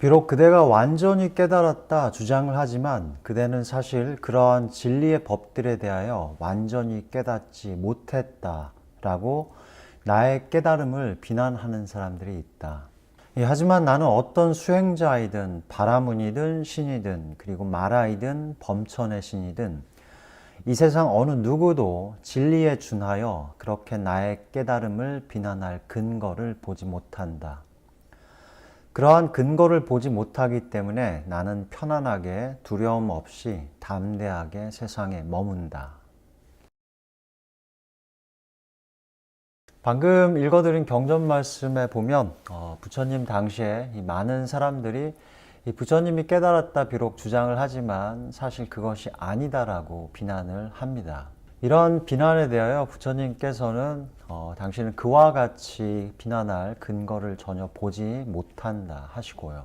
비록 그대가 완전히 깨달았다 주장을 하지만 그대는 사실 그러한 진리의 법들에 대하여 완전히 깨닫지 못했다라고 나의 깨달음을 비난하는 사람들이 있다. 하지만 나는 어떤 수행자이든 바라문이든 신이든 그리고 마라이든 범천의 신이든 이 세상 어느 누구도 진리에 준하여 그렇게 나의 깨달음을 비난할 근거를 보지 못한다. 그러한 근거를 보지 못하기 때문에 나는 편안하게 두려움 없이 담대하게 세상에 머문다. 방금 읽어드린 경전 말씀에 보면 부처님 당시에 이 많은 사람들이 이 부처님이 깨달았다 비록 주장을 하지만 사실 그것이 아니다라고 비난을 합니다. 이런 비난에 대하여 부처님께서는 당신은 그와 같이 비난할 근거를 전혀 보지 못한다 하시고요.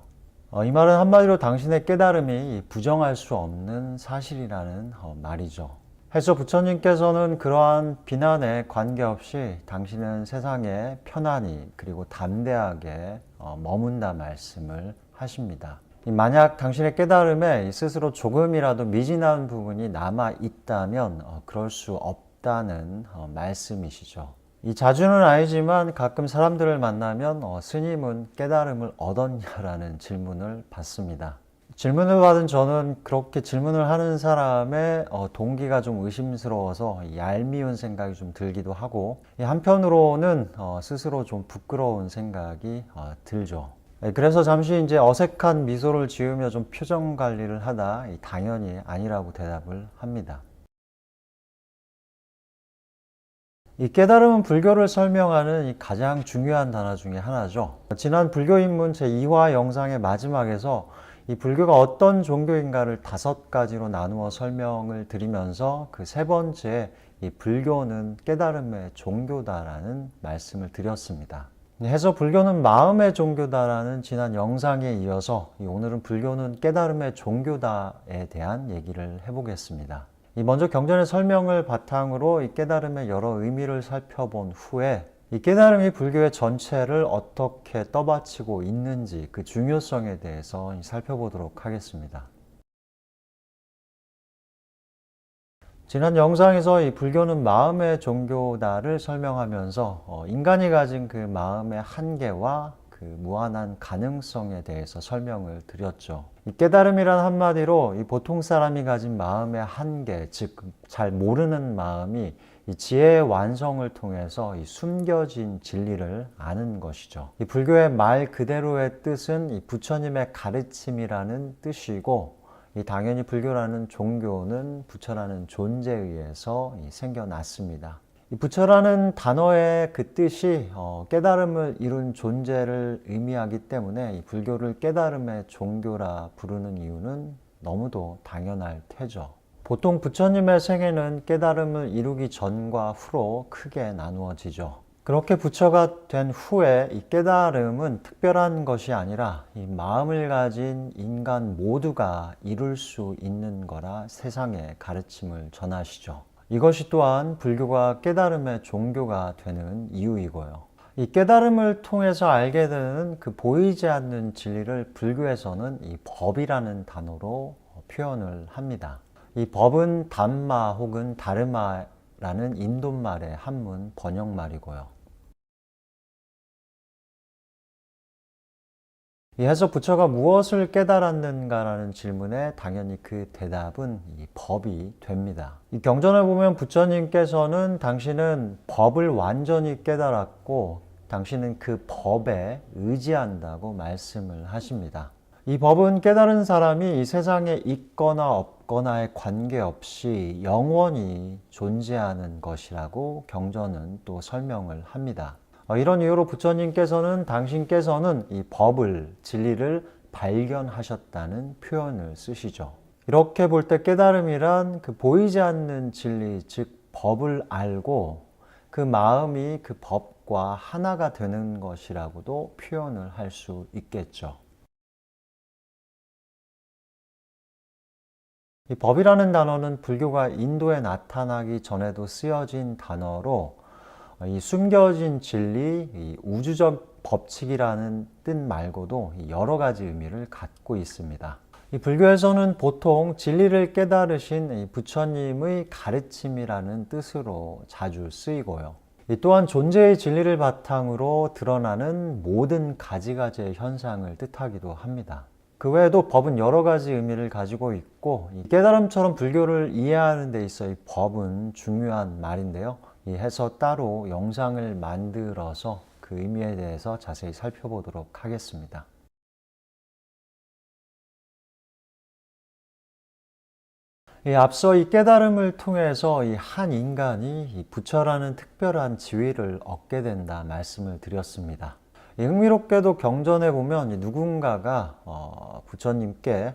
이 말은 한마디로 당신의 깨달음이 부정할 수 없는 사실이라는 말이죠. 해서 부처님께서는 그러한 비난에 관계없이 당신은 세상에 편안히 그리고 담대하게 머문다 말씀을 하십니다. 만약 당신의 깨달음에 스스로 조금이라도 미진한 부분이 남아 있다면 그럴 수 없다는 말씀이시죠. 이 자주는 아니지만 가끔 사람들을 만나면 스님은 깨달음을 얻었냐라는 질문을 받습니다. 질문을 받은 저는 그렇게 질문을 하는 사람의 동기가 좀 의심스러워서 얄미운 생각이 좀 들기도 하고, 한편으로는 스스로 좀 부끄러운 생각이 들죠. 그래서 잠시 이제 어색한 미소를 지으며 좀 표정 관리를 하다 당연히 아니라고 대답을 합니다. 이 깨달음은 불교를 설명하는 이 가장 중요한 단어 중에 하나죠. 지난 불교 입문 제2화 영상의 마지막에서 이 불교가 어떤 종교인가를 5가지로 나누어 설명을 드리면서 그 세 번째 이 불교는 깨달음의 종교다라는 말씀을 드렸습니다. 해서 불교는 마음의 종교다라는 지난 영상에 이어서 오늘은 불교는 깨달음의 종교다에 대한 얘기를 해보겠습니다. 먼저 경전의 설명을 바탕으로 이 깨달음의 여러 의미를 살펴본 후에 이 깨달음이 불교의 전체를 어떻게 떠받치고 있는지 그 중요성에 대해서 살펴보도록 하겠습니다. 지난 영상에서 이 불교는 마음의 종교다를 설명하면서 인간이 가진 그 마음의 한계와 그 무한한 가능성에 대해서 설명을 드렸죠. 이 깨달음이란 한마디로 이 보통 사람이 가진 마음의 한계, 즉 잘 모르는 마음이 이 지혜의 완성을 통해서 이 숨겨진 진리를 아는 것이죠. 이 불교의 말 그대로의 뜻은 이 부처님의 가르침이라는 뜻이고, 당연히 불교라는 종교는 부처라는 존재에 의해서 생겨났습니다. 이 부처라는 단어의 그 뜻이 깨달음을 이룬 존재를 의미하기 때문에 이 불교를 깨달음의 종교라 부르는 이유는 너무도 당연할 테죠. 보통 부처님의 생애는 깨달음을 이루기 전과 후로 크게 나누어지죠. 그렇게 부처가 된 후에 이 깨달음은 특별한 것이 아니라 이 마음을 가진 인간 모두가 이룰 수 있는 거라 세상에 가르침을 전하시죠. 이것이 또한 불교가 깨달음의 종교가 되는 이유이고요. 이 깨달음을 통해서 알게 되는 그 보이지 않는 진리를 불교에서는 이 법이라는 단어로 표현을 합니다. 이 법은 담마 혹은 다르마라는 인도말의 한문 번역말이고요. 해서 부처가 무엇을 깨달았는가라는 질문에 당연히 그 대답은 이 법이 됩니다. 이 경전을 보면 부처님께서는 당신은 법을 완전히 깨달았고 당신은 그 법에 의지한다고 말씀을 하십니다. 이 법은 깨달은 사람이 이 세상에 있거나 없거나에 관계없이 영원히 존재하는 것이라고 경전은 또 설명을 합니다. 이런 이유로 부처님께서는 당신께서는 이 법을, 진리를 발견하셨다는 표현을 쓰시죠. 이렇게 볼 때 깨달음이란 그 보이지 않는 진리, 즉 법을 알고 그 마음이 그 법과 하나가 되는 것이라고도 표현을 할 수 있겠죠. 이 법이라는 단어는 불교가 인도에 나타나기 전에도 쓰여진 단어로 이 숨겨진 진리, 이 우주적 법칙이라는 뜻 말고도 여러 가지 의미를 갖고 있습니다. 이 불교에서는 보통 진리를 깨달으신 이 부처님의 가르침이라는 뜻으로 자주 쓰이고요. 또한 존재의 진리를 바탕으로 드러나는 모든 가지가지의 현상을 뜻하기도 합니다. 그 외에도 법은 여러 가지 의미를 가지고 있고, 이 깨달음처럼 불교를 이해하는 데 있어 이 법은 중요한 말인데요. 이 해서 따로 영상을 만들어서 그 의미에 대해서 자세히 살펴보도록 하겠습니다. 앞서 이 깨달음을 통해서 이 한 인간이 이 부처라는 특별한 지위를 얻게 된다 말씀을 드렸습니다. 흥미롭게도 경전에 보면 누군가가 부처님께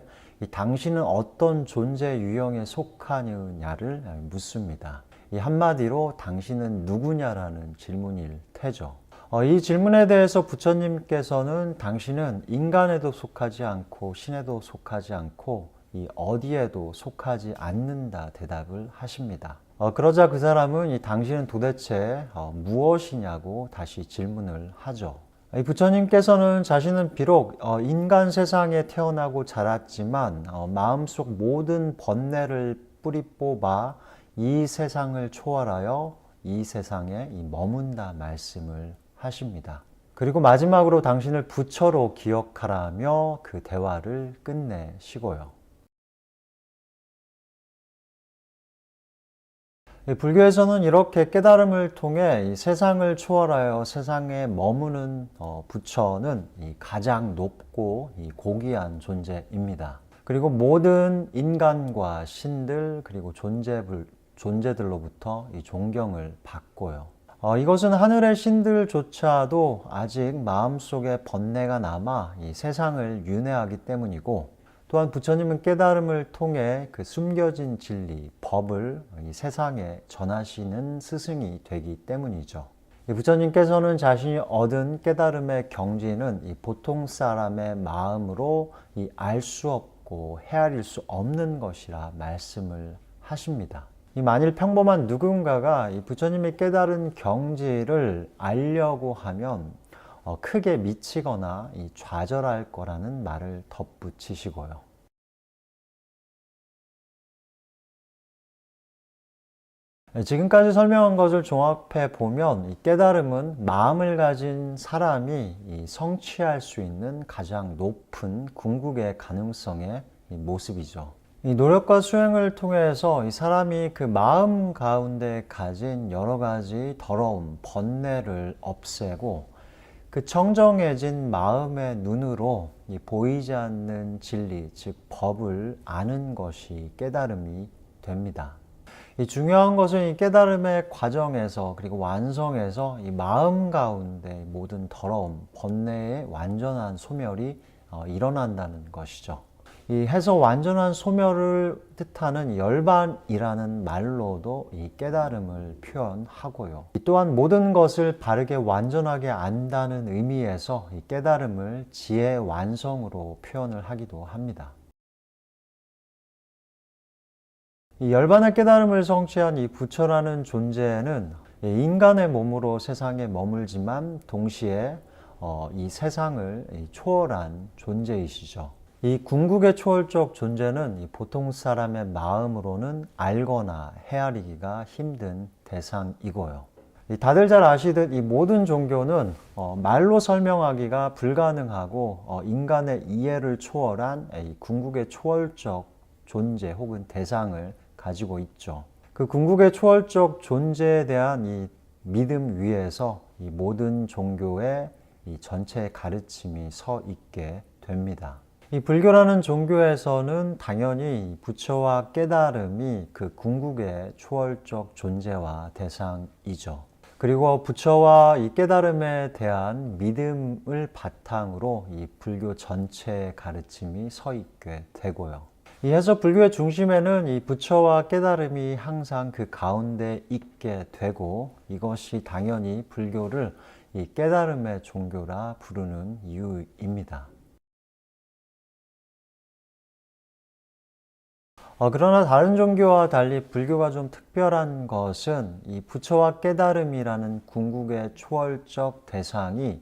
당신은 어떤 존재 유형에 속하느냐를 묻습니다. 한마디로 당신은 누구냐라는 질문일 테죠. 이 질문에 대해서 부처님께서는 당신은 인간에도 속하지 않고 신에도 속하지 않고 이 어디에도 속하지 않는다 대답을 하십니다. 그러자 그 사람은 당신은 도대체 무엇이냐고 다시 질문을 하죠. 이 부처님께서는 자신은 비록 인간 세상에 태어나고 자랐지만 마음속 모든 번뇌를 뿌리 뽑아 이 세상을 초월하여 이 세상에 머문다 말씀을 하십니다. 그리고 마지막으로 당신을 부처로 기억하라며 그 대화를 끝내시고요. 불교에서는 이렇게 깨달음을 통해 이 세상을 초월하여 세상에 머무는 부처는 가장 높고 고귀한 존재입니다. 그리고 모든 인간과 신들 그리고 존재들로부터 이 존경을 받고요. 이것은 하늘의 신들조차도 아직 마음속에 번뇌가 남아 이 세상을 윤회하기 때문이고, 또한 부처님은 깨달음을 통해 그 숨겨진 진리, 법을 이 세상에 전하시는 스승이 되기 때문이죠. 부처님께서는 자신이 얻은 깨달음의 경지는 이 보통 사람의 마음으로 알 수 없고 헤아릴 수 없는 것이라 말씀을 하십니다. 만일 평범한 누군가가 이 부처님이 깨달은 경지를 알려고 하면 크게 미치거나 좌절할 거라는 말을 덧붙이시고요. 지금까지 설명한 것을 종합해 보면 이 깨달음은 마음을 가진 사람이 성취할 수 있는 가장 높은 궁극의 가능성의 모습이죠. 이 노력과 수행을 통해서 이 사람이 그 마음 가운데 가진 여러 가지 더러움, 번뇌를 없애고 그 청정해진 마음의 눈으로 이 보이지 않는 진리, 즉 법을 아는 것이 깨달음이 됩니다. 이 중요한 것은 이 깨달음의 과정에서 그리고 완성에서 이 마음 가운데 모든 더러움, 번뇌의 완전한 소멸이 일어난다는 것이죠. 이 해서 완전한 소멸을 뜻하는 열반이라는 말로도 이 깨달음을 표현하고요. 또한 모든 것을 바르게 완전하게 안다는 의미에서 이 깨달음을 지혜 완성으로 표현을 하기도 합니다. 이 열반의 깨달음을 성취한 이 부처라는 존재는 인간의 몸으로 세상에 머물지만 동시에 이 세상을 초월한 존재이시죠. 이 궁극의 초월적 존재는 이 보통 사람의 마음으로는 알거나 헤아리기가 힘든 대상이고요. 다들 잘 아시듯 이 모든 종교는 말로 설명하기가 불가능하고 인간의 이해를 초월한 이 궁극의 초월적 존재 혹은 대상을 가지고 있죠. 그 궁극의 초월적 존재에 대한 이 믿음 위에서 이 모든 종교의 이 전체 가르침이 서 있게 됩니다. 이 불교라는 종교에서는 당연히 부처와 깨달음이 그 궁극의 초월적 존재와 대상이죠. 그리고 부처와 이 깨달음에 대한 믿음을 바탕으로 이 불교 전체의 가르침이 서 있게 되고요. 이해서 불교의 중심에는 이 부처와 깨달음이 항상 그 가운데 있게 되고, 이것이 당연히 불교를 이 깨달음의 종교라 부르는 이유입니다. 그러나 다른 종교와 달리 불교가 좀 특별한 것은 이 부처와 깨달음이라는 궁극의 초월적 대상이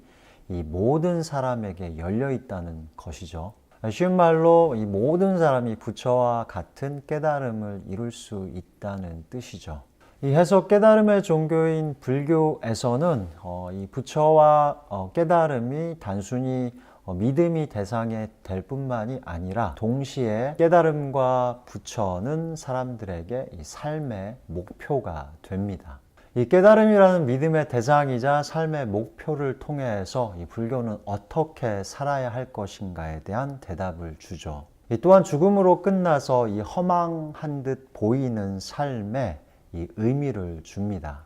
이 모든 사람에게 열려 있다는 것이죠. 쉬운 말로 이 모든 사람이 부처와 같은 깨달음을 이룰 수 있다는 뜻이죠. 이 해석 깨달음의 종교인 불교에서는 이 부처와 깨달음이 단순히 믿음이 대상이 될 뿐만이 아니라 동시에 깨달음과 부처는 사람들에게 이 삶의 목표가 됩니다. 이 깨달음이라는 믿음의 대상이자 삶의 목표를 통해서 이 불교는 어떻게 살아야 할 것인가에 대한 대답을 주죠. 또한 죽음으로 끝나서 이 허망한 듯 보이는 삶에 이 의미를 줍니다.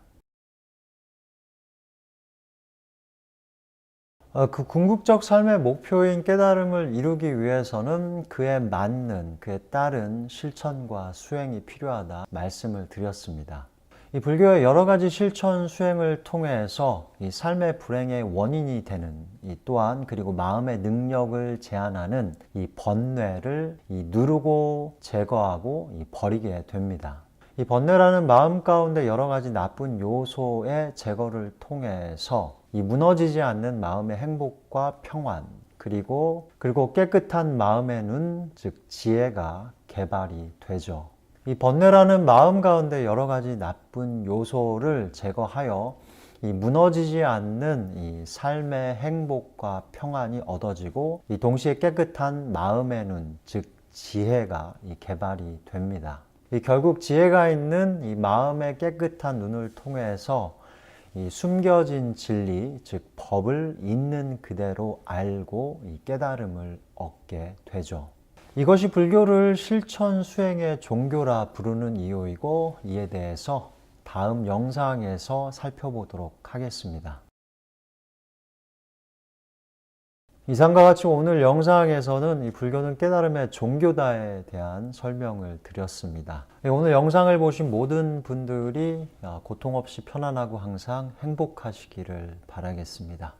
그 궁극적 삶의 목표인 깨달음을 이루기 위해서는 그에 맞는, 그에 따른 실천과 수행이 필요하다 말씀을 드렸습니다. 이 불교의 여러 가지 실천 수행을 통해서 이 삶의 불행의 원인이 되는 또한 그리고 마음의 능력을 제한하는 이 번뇌를 누르고 제거하고 버리게 됩니다. 이 번뇌라는 마음 가운데 여러 가지 나쁜 요소의 제거를 통해서 이 무너지지 않는 마음의 행복과 평안 그리고 깨끗한 마음의 눈, 즉 지혜가 개발이 되죠. 이 번뇌라는 마음 가운데 여러 가지 나쁜 요소를 제거하여 이 무너지지 않는 이 삶의 행복과 평안이 얻어지고 이 동시에 깨끗한 마음의 눈, 즉 지혜가 개발이 됩니다. 결국 지혜가 있는 이 마음의 깨끗한 눈을 통해서 이 숨겨진 진리, 즉 법을 있는 그대로 알고 이 깨달음을 얻게 되죠. 이것이 불교를 실천 수행의 종교라 부르는 이유이고 이에 대해서 다음 영상에서 살펴보도록 하겠습니다. 이상과 같이 오늘 영상에서는 이 불교는 깨달음의 종교다에 대한 설명을 드렸습니다. 오늘 영상을 보신 모든 분들이 고통 없이 편안하고 항상 행복하시기를 바라겠습니다.